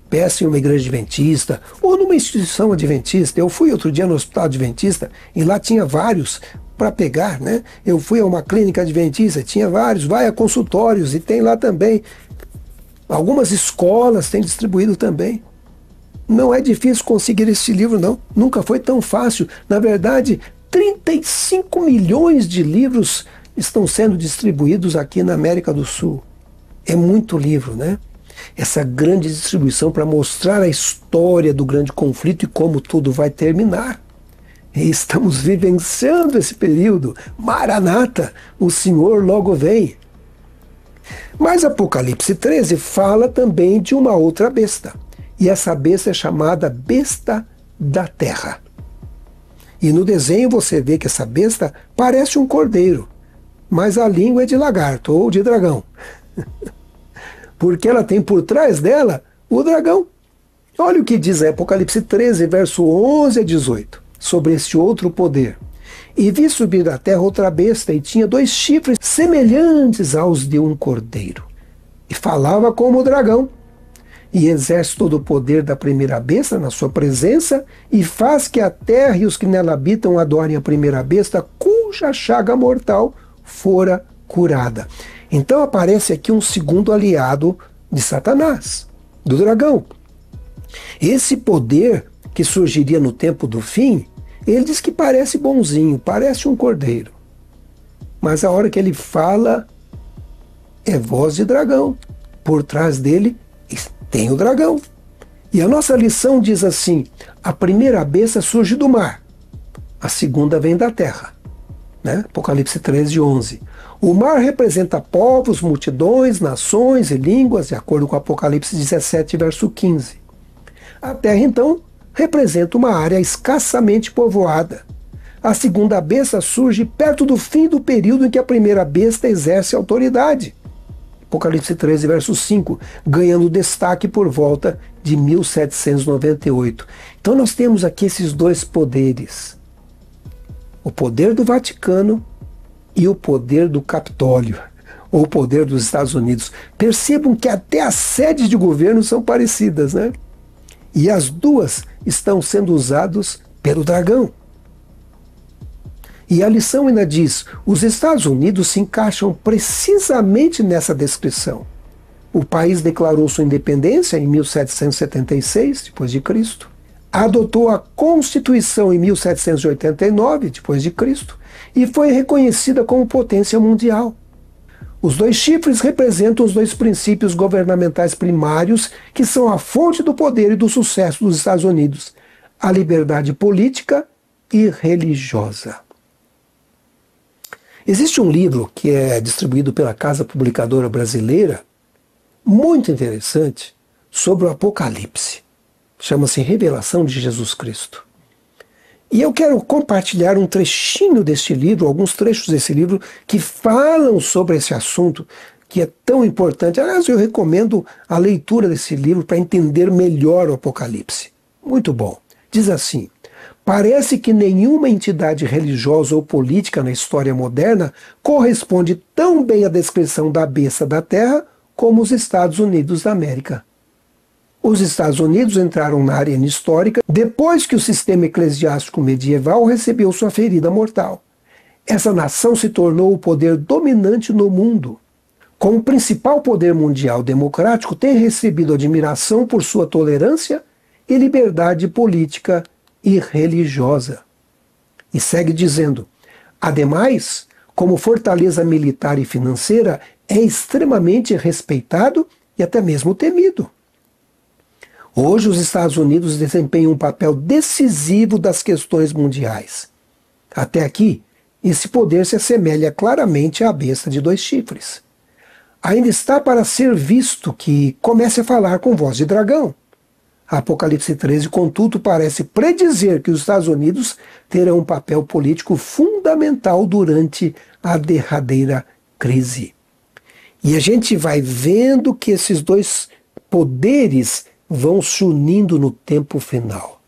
[SPEAKER 1] peça em uma igreja adventista ou numa instituição adventista. Eu fui outro dia no hospital adventista e lá tinha vários para pegar, né? Eu fui a uma clínica adventista, tinha vários, vai a consultórios e tem lá também. Algumas escolas têm distribuído também. Não é difícil conseguir esse livro, não. Nunca foi tão fácil. Na verdade, 35 milhões de livros estão sendo distribuídos aqui na América do Sul. É muito livro, né? Essa grande distribuição para mostrar a história do grande conflito e como tudo vai terminar. E estamos vivenciando esse período. Maranata, o Senhor logo vem. Mas Apocalipse 13 fala também de uma outra besta. E essa besta é chamada besta da terra. E no desenho você vê que essa besta parece um cordeiro, mas a língua é de lagarto ou de dragão. Porque ela tem por trás dela o dragão. Olha o que diz Apocalipse 13, verso 11 a 18, sobre esse outro poder. E vi subir da terra outra besta, e tinha 2 chifres semelhantes aos de um cordeiro. E falava como o dragão. E exerce todo o poder da primeira besta na sua presença, e faz que a terra e os que nela habitam adorem a primeira besta, cuja chaga mortal fora curada. Então aparece aqui um segundo aliado de Satanás, do dragão. Esse poder que surgiria no tempo do fim, ele diz que parece bonzinho, parece um cordeiro. Mas a hora que ele fala, é voz de dragão. Por trás dele tem o dragão. E a nossa lição diz assim: a primeira besta surge do mar, a segunda vem da terra. Né? Apocalipse 13, 11. O mar representa povos, multidões, nações e línguas, de acordo com Apocalipse 17, verso 15. A terra, então, representa uma área escassamente povoada. A segunda besta surge perto do fim do período em que a primeira besta exerce autoridade. Apocalipse 13, verso 5, ganhando destaque por volta de 1798. Então nós temos aqui esses 2 poderes. O poder do Vaticano e o poder do Capitólio, ou o poder dos Estados Unidos. Percebam que até as sedes de governo são parecidas, né? E as duas estão sendo usadas pelo dragão. E a lição ainda diz: os Estados Unidos se encaixam precisamente nessa descrição. O país declarou sua independência em 1776, depois de Cristo. Adotou a Constituição em 1789, depois de Cristo, e foi reconhecida como potência mundial. Os dois chifres representam os dois princípios governamentais primários que são a fonte do poder e do sucesso dos Estados Unidos: a liberdade política e religiosa. Existe um livro que é distribuído pela Casa Publicadora Brasileira, muito interessante, sobre o Apocalipse. Chama-se Revelação de Jesus Cristo. E eu quero compartilhar um trechinho deste livro, alguns trechos desse livro, que falam sobre esse assunto, que é tão importante. Aliás, eu recomendo a leitura desse livro para entender melhor o Apocalipse. Muito bom. Diz assim: parece que nenhuma entidade religiosa ou política na história moderna corresponde tão bem à descrição da besta da Terra como os Estados Unidos da América. Os Estados Unidos entraram na arena histórica depois que o sistema eclesiástico medieval recebeu sua ferida mortal. Essa nação se tornou o poder dominante no mundo. Como principal poder mundial democrático, tem recebido admiração por sua tolerância e liberdade política e religiosa. E segue dizendo: ademais, como fortaleza militar e financeira, é extremamente respeitado e até mesmo temido. Hoje, os Estados Unidos desempenham um papel decisivo das questões mundiais. Até aqui, esse poder se assemelha claramente à besta de dois chifres. Ainda está para ser visto que comece a falar com voz de dragão. Apocalipse 13, contudo, parece predizer que os Estados Unidos terão um papel político fundamental durante a derradeira crise. E a gente vai vendo que esses dois poderes vão se unindo no tempo final.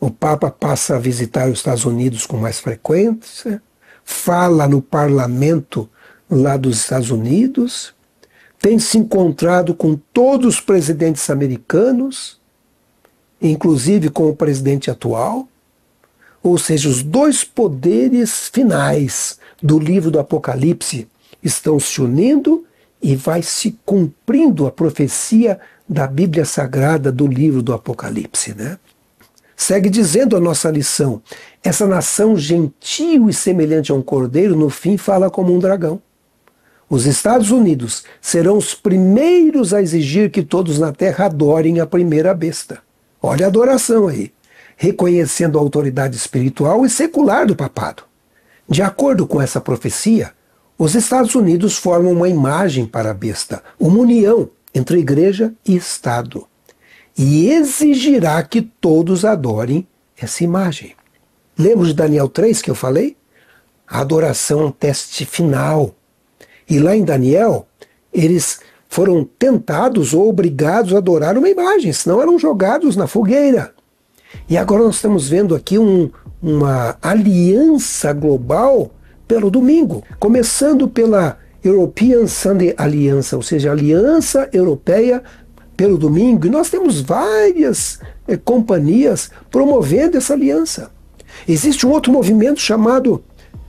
[SPEAKER 1] O Papa passa a visitar os Estados Unidos com mais frequência, fala no parlamento lá dos Estados Unidos, tem se encontrado com todos os presidentes americanos, inclusive com o presidente atual. Ou seja, os dois poderes finais do livro do Apocalipse estão se unindo e vai se cumprindo a profecia da Bíblia Sagrada do livro do Apocalipse, né? Segue dizendo a nossa lição: essa nação gentil e semelhante a um cordeiro, no fim fala como um dragão. Os Estados Unidos serão os primeiros a exigir que todos na terra adorem a primeira besta. Olha a adoração aí, reconhecendo a autoridade espiritual e secular do papado. De acordo com essa profecia, os Estados Unidos formam uma imagem para a besta, uma união entre igreja e Estado, e exigirá que todos adorem essa imagem. Lembra de Daniel 3 que eu falei? A adoração é um teste final. E lá em Daniel, eles foram tentados ou obrigados a adorar uma imagem, senão eram jogados na fogueira. E agora nós estamos vendo aqui uma aliança global pelo domingo, começando pela European Sunday Alliance, ou seja, a Aliança Europeia pelo domingo, e nós temos várias companhias promovendo essa aliança. Existe um outro movimento chamado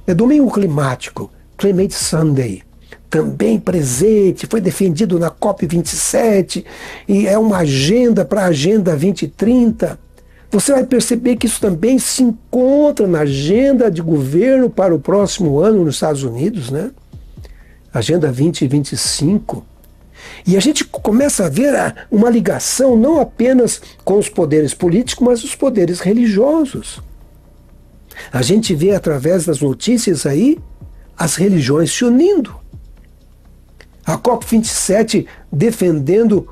[SPEAKER 1] Domingo Climático, Climate Sunday, também presente, foi defendido na COP27, e é uma agenda para a Agenda 2030. Você vai perceber que isso também se encontra na agenda de governo para o próximo ano nos Estados Unidos, né? Agenda 2025. E a gente começa a ver uma ligação não apenas com os poderes políticos, mas os poderes religiosos. A gente vê através das notícias aí as religiões se unindo. A COP27 defendendo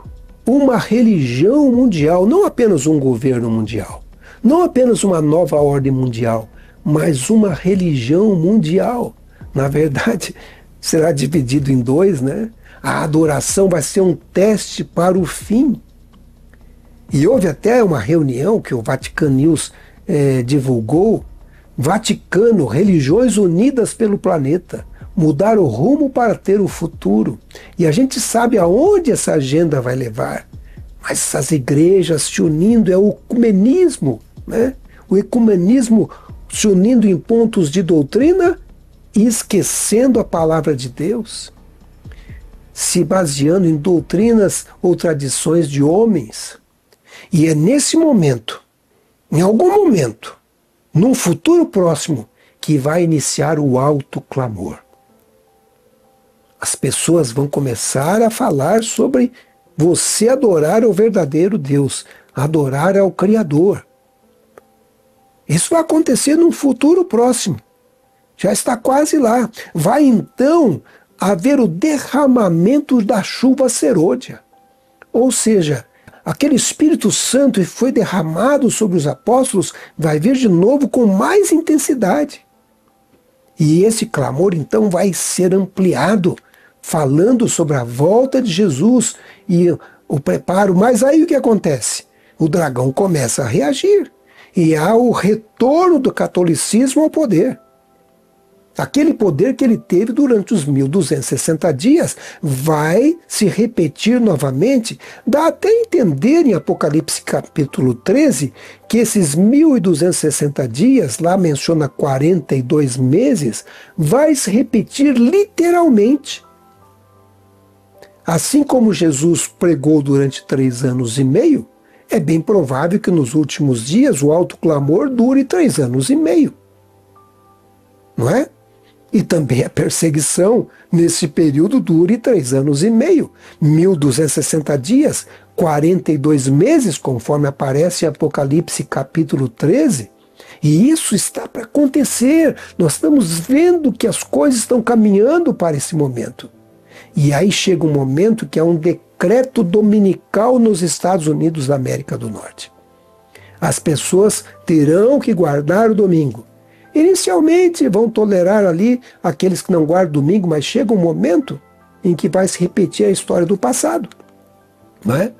[SPEAKER 1] uma religião mundial, não apenas um governo mundial, não apenas uma nova ordem mundial, mas uma religião mundial. Na verdade, será dividido em dois, né? A adoração vai ser um teste para o fim. E houve até uma reunião que o Vatican News divulgou. Vaticano, religiões unidas pelo planeta, mudar o rumo para ter o futuro. E a gente sabe aonde essa agenda vai levar. Mas essas igrejas se unindo é o ecumenismo, né? O ecumenismo se unindo em pontos de doutrina e esquecendo a palavra de Deus, se baseando em doutrinas ou tradições de homens. E é nesse momento, em algum momento, num futuro próximo, que vai iniciar o alto clamor. As pessoas vão começar a falar sobre você adorar ao verdadeiro Deus, adorar ao Criador. Isso vai acontecer num futuro próximo. Já está quase lá. Vai então haver o derramamento da chuva serôdia. Ou seja, aquele Espírito Santo que foi derramado sobre os apóstolos vai vir de novo com mais intensidade. E esse clamor então vai ser ampliado, falando sobre a volta de Jesus e o preparo. Mas aí o que acontece? O dragão começa a reagir e há o retorno do catolicismo ao poder. Aquele poder que ele teve durante os 1260 dias vai se repetir novamente. Dá até a entender em Apocalipse capítulo 13 que esses 1260 dias, lá menciona 42 meses, vai se repetir literalmente. Assim como Jesus pregou durante 3 anos e meio, é bem provável que nos últimos dias o alto clamor dure 3 anos e meio. Não é? E também a perseguição nesse período dure 3 anos e meio. 1260 dias, 42 meses, conforme aparece em Apocalipse capítulo 13. E isso está para acontecer. Nós estamos vendo que as coisas estão caminhando para esse momento. E aí chega um momento que é um decreto dominical nos Estados Unidos da América do Norte. As pessoas terão que guardar o domingo. Inicialmente vão tolerar ali aqueles que não guardam domingo, mas chega um momento em que vai se repetir a história do passado. Não é?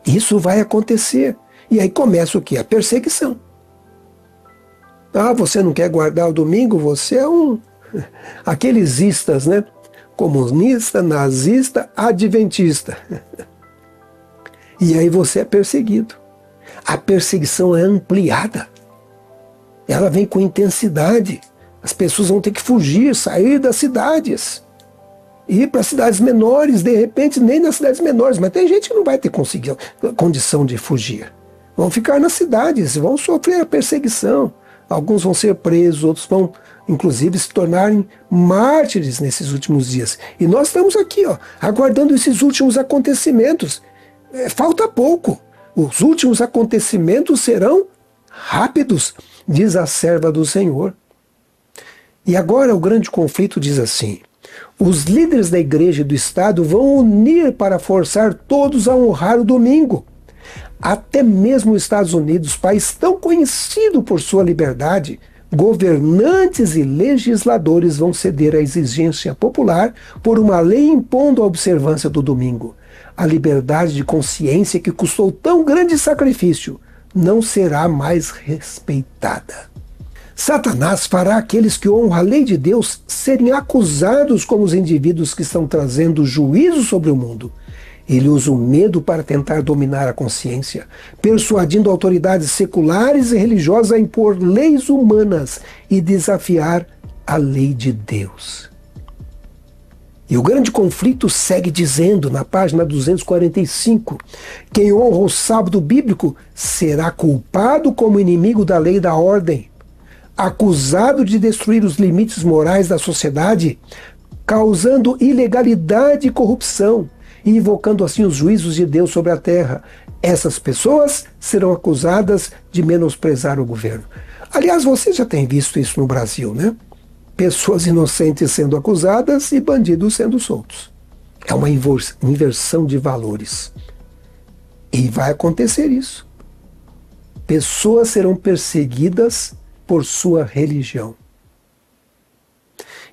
[SPEAKER 1] Isso vai acontecer. E aí começa o quê? A perseguição. Ah, você não quer guardar o domingo? Você é um... Aqueles istas, né? Comunista, nazista, adventista. E aí você é perseguido. A perseguição é ampliada. Ela vem com intensidade. As pessoas vão ter que fugir, sair das cidades. Ir para cidades menores, de repente nem nas cidades menores, mas tem gente que não vai ter condição de fugir. Vão ficar nas cidades, vão sofrer a perseguição. Alguns vão ser presos, outros vão, inclusive, se tornarem mártires nesses últimos dias. E nós estamos aqui, aguardando esses últimos acontecimentos. Falta pouco. Os últimos acontecimentos serão rápidos, diz a serva do Senhor. E agora o grande conflito diz assim: os líderes da igreja e do Estado vão unir para forçar todos a honrar o domingo. Até mesmo os Estados Unidos, país tão conhecido por sua liberdade, governantes e legisladores vão ceder à exigência popular por uma lei impondo a observância do domingo. A liberdade de consciência que custou tão grande sacrifício não será mais respeitada. Satanás fará aqueles que honram a lei de Deus serem acusados como os indivíduos que estão trazendo juízo sobre o mundo. Ele usa o medo para tentar dominar a consciência, persuadindo autoridades seculares e religiosas a impor leis humanas e desafiar a lei de Deus. E o grande conflito segue dizendo, na página 245, quem honra o sábado bíblico será culpado como inimigo da lei e da ordem, acusado de destruir os limites morais da sociedade, causando ilegalidade e corrupção, e invocando assim os juízos de Deus sobre a terra. Essas pessoas serão acusadas de menosprezar o governo. Aliás, você já tem visto isso no Brasil, né? Pessoas inocentes sendo acusadas e bandidos sendo soltos. É uma inversão de valores. E vai acontecer isso. Pessoas serão perseguidas por sua religião.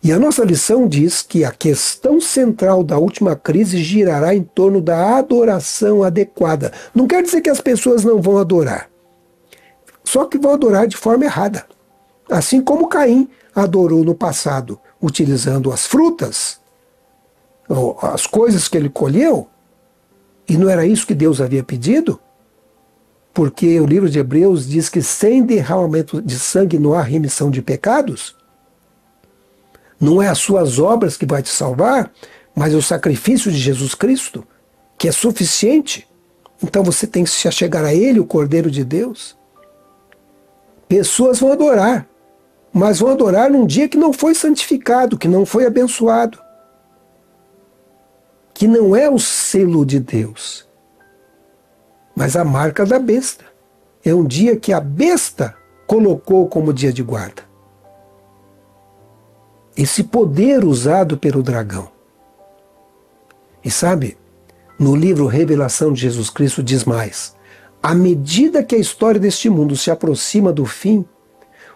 [SPEAKER 1] E a nossa lição diz que a questão central da última crise girará em torno da adoração adequada. Não quer dizer que as pessoas não vão adorar. Só que vão adorar de forma errada. Assim como Caim adorou no passado, utilizando as frutas, as coisas que ele colheu, e não era isso que Deus havia pedido? porque o livro de Hebreus diz que sem derramamento de sangue não há remissão de pecados. Não é as suas obras que vai te salvar, mas o sacrifício de Jesus Cristo, que é suficiente. Então você tem que se achegar a Ele, o Cordeiro de Deus. Pessoas vão adorar, mas vão adorar num dia que não foi santificado, que não foi abençoado, que não é o selo de Deus, mas a marca da besta. É um dia que a besta colocou como dia de guarda. Esse poder usado pelo dragão. E sabe, no livro Revelação de Jesus Cristo diz mais: à medida que a história deste mundo se aproxima do fim,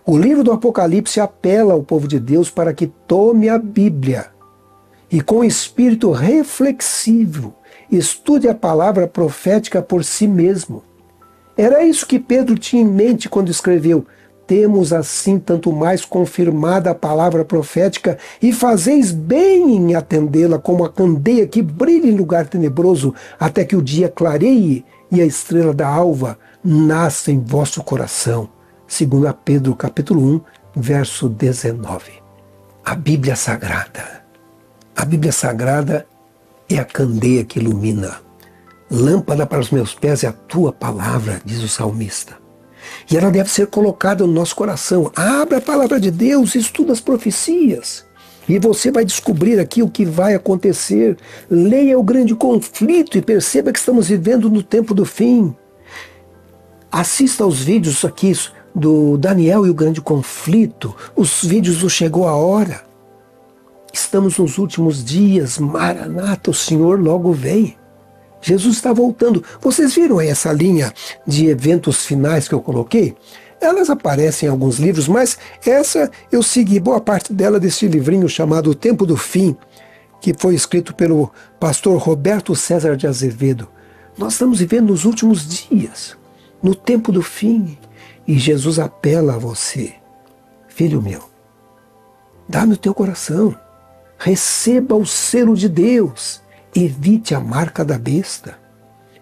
[SPEAKER 1] o livro do Apocalipse apela ao povo de Deus para que tome a Bíblia e, com espírito reflexivo, estude a palavra profética por si mesmo. Era isso que Pedro tinha em mente quando escreveu: temos assim tanto mais confirmada a palavra profética, e fazeis bem em atendê-la como a candeia que brilha em lugar tenebroso, até que o dia clareie e a estrela da alva nasça em vosso coração. 2 Pedro capítulo 1, verso 19. A Bíblia Sagrada. A Bíblia Sagrada é a candeia que ilumina. Lâmpada para os meus pés é a tua palavra, diz o salmista. E ela deve ser colocada no nosso coração. Abra a palavra de Deus, estuda as profecias. E você vai descobrir aqui o que vai acontecer. Leia o grande conflito e perceba que estamos vivendo no tempo do fim. Assista aos vídeos aqui do Daniel e o grande conflito. Os vídeos do Chegou a Hora. Estamos nos últimos dias. Maranata, o Senhor logo vem. Jesus está voltando. Vocês viram aí essa linha de eventos finais que eu coloquei? Elas aparecem em alguns livros, mas essa eu segui boa parte dela desse livrinho chamado O Tempo do Fim, que foi escrito pelo pastor Roberto César de Azevedo. Nós estamos vivendo nos últimos dias, no tempo do fim, e Jesus apela a você: filho meu, dá-me o teu coração, receba o selo de Deus, evite a marca da besta,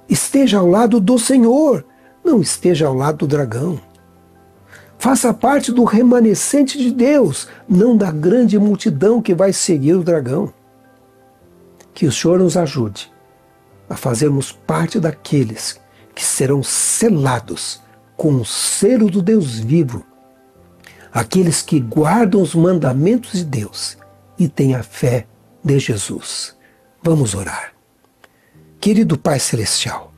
[SPEAKER 1] esteja ao lado do Senhor, não esteja ao lado do dragão. Faça parte do remanescente de Deus, não da grande multidão que vai seguir o dragão. Que o Senhor nos ajude a fazermos parte daqueles que serão selados com o selo do Deus vivo, aqueles que guardam os mandamentos de Deus e têm a fé de Jesus. Vamos orar. Querido Pai Celestial,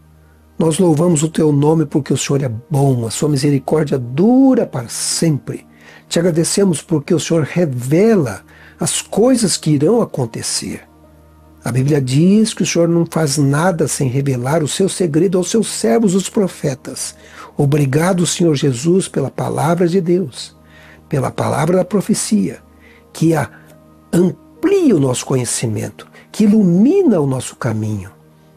[SPEAKER 1] nós louvamos o Teu nome porque o Senhor é bom, a Sua misericórdia dura para sempre. Te agradecemos porque o Senhor revela as coisas que irão acontecer. A Bíblia diz que o Senhor não faz nada sem revelar o seu segredo aos seus servos, os profetas. Obrigado, Senhor Jesus, pela palavra de Deus, pela palavra da profecia, que amplia o nosso conhecimento, que ilumina o nosso caminho.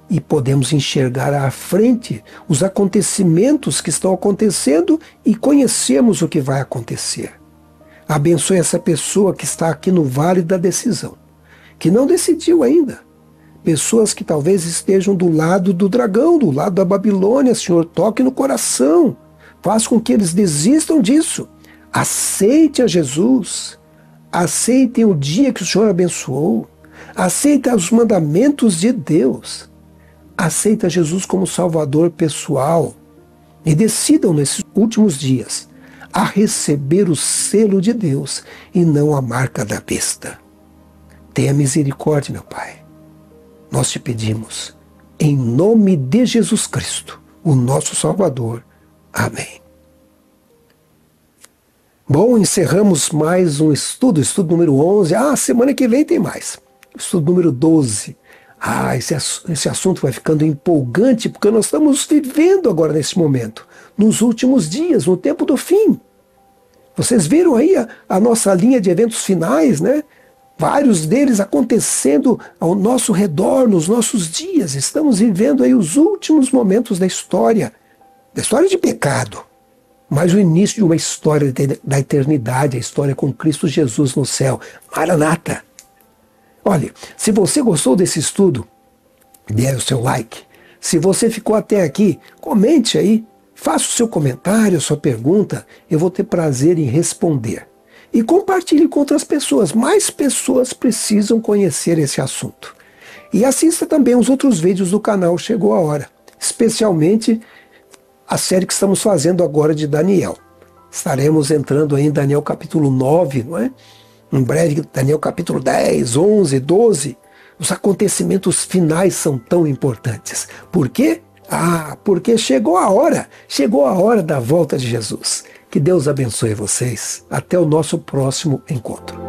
[SPEAKER 1] E podemos enxergar à frente os acontecimentos que estão acontecendo e conhecemos o que vai acontecer. Abençoe essa pessoa que está aqui no vale da decisão, que não decidiu ainda. Pessoas que talvez estejam do lado do dragão, do lado da Babilônia. Senhor, toque no coração. Faça com que eles desistam disso. Aceite a Jesus. Aceitem o dia que o Senhor abençoou. Aceitem os mandamentos de Deus. Aceita Jesus como Salvador pessoal e decidam nesses últimos dias a receber o selo de Deus e não a marca da besta. Tenha misericórdia, meu Pai. Nós te pedimos, em nome de Jesus Cristo, o nosso Salvador. Amém. Bom, encerramos mais um estudo número 11. Semana que vem tem mais. Estudo número 12. Esse assunto vai ficando empolgante, porque nós estamos vivendo agora nesse momento, nos últimos dias, no tempo do fim. Vocês viram aí a nossa linha de eventos finais, né? Vários deles acontecendo ao nosso redor, nos nossos dias. Estamos vivendo aí os últimos momentos da história de pecado, mas o início de uma história da eternidade, a história com Cristo Jesus no céu. Maranata! Olha, se você gostou desse estudo, dê o seu like. Se você ficou até aqui, comente aí, Faça o seu comentário, sua pergunta, eu vou ter prazer em responder. E compartilhe com outras pessoas. Mais pessoas precisam conhecer esse assunto. E assista também os outros vídeos do canal Chegou a Hora, especialmente a série que estamos fazendo agora de Daniel. Estaremos entrando aí em Daniel capítulo 9, não é? Em breve, Daniel capítulo 10, 11, 12. Os acontecimentos finais são tão importantes. Por quê? Porque chegou a hora da volta de Jesus. Que Deus abençoe vocês. Até o nosso próximo encontro.